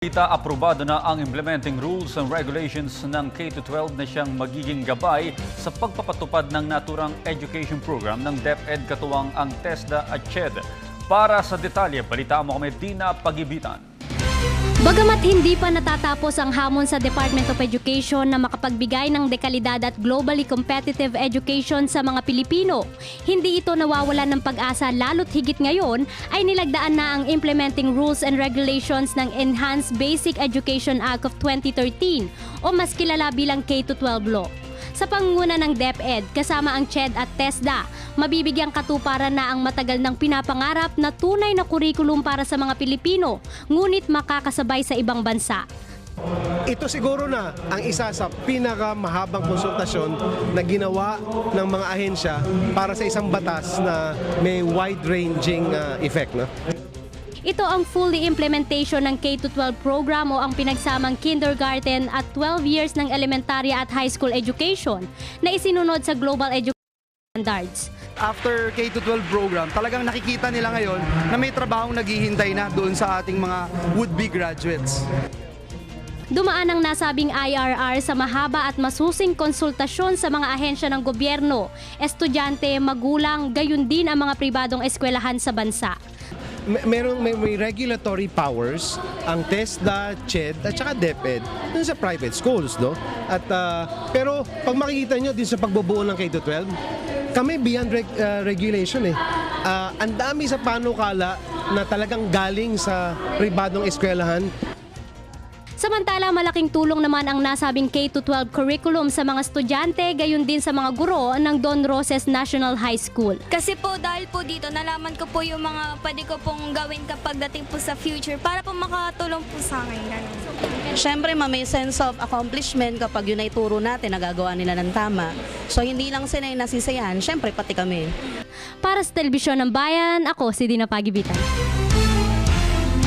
Aprobado na ang implementing rules and regulations ng K-12 na siyang magiging gabay sa pagpapatupad ng naturang education program ng DepEd katuwang ang TESDA at CHED. Para sa detalye, balita mo kami Tina Pagibitan. Bagamat hindi pa natatapos ang hamon sa Department of Education na makapagbigay ng dekalidad at globally competitive education sa mga Pilipino, hindi ito nawawalan ng pag-asa lalo't higit ngayon ay nilagdaan na ang implementing rules and regulations ng Enhanced Basic Education Act of 2013 o mas kilala bilang K-12 law. Sa pangunguna ng DepEd kasama ang CHED at TESDA, mabibigyang katuparan na ang matagal ng pinapangarap na tunay na kurikulum para sa mga Pilipino, ngunit makakasabay sa ibang bansa. Ito siguro na ang isa sa pinakamahabang konsultasyon na ginawa ng mga ahensya para sa isang batas na may wide-ranging effect. No? Ito ang fully implementation ng K-12 program o ang pinagsamang kindergarten at 12 years ng elementarya at high school education na isinunod sa global education standards. After K-12 program, talagang nakikita nila ngayon na may trabahong naghihintay na doon sa ating mga would-be graduates. Dumaan ang nasabing IRR sa mahaba at masusing konsultasyon sa mga ahensya ng gobyerno, estudyante, magulang, gayon din ang mga pribadong eskwelahan sa bansa. May regulatory powers ang TESDA, CHED at saka DepEd dun sa private schools, no? At pero pag makikita nyo din sa pagbubuo ng K-12, kami beyond regulation eh. Ang dami sa panukala na talagang galing sa pribadong eskwelahan. Samantala, malaking tulong naman ang nasabing K-12 curriculum sa mga estudyante, gayon din sa mga guro ng Don Roses National High School. Kasi po dahil po dito, nalaman ko po yung mga pwede ko pong gawin kapag dating po sa future para po makatulong po sa akin. Ganun. Siyempre, may sense of accomplishment kapag yun ay turo natin, nagagawa nila ng tama. So, hindi lang sila yung nasisiyahan, siyempre pati kami. Para sa Telebisyon ng Bayan, ako si Dina Pagibitan.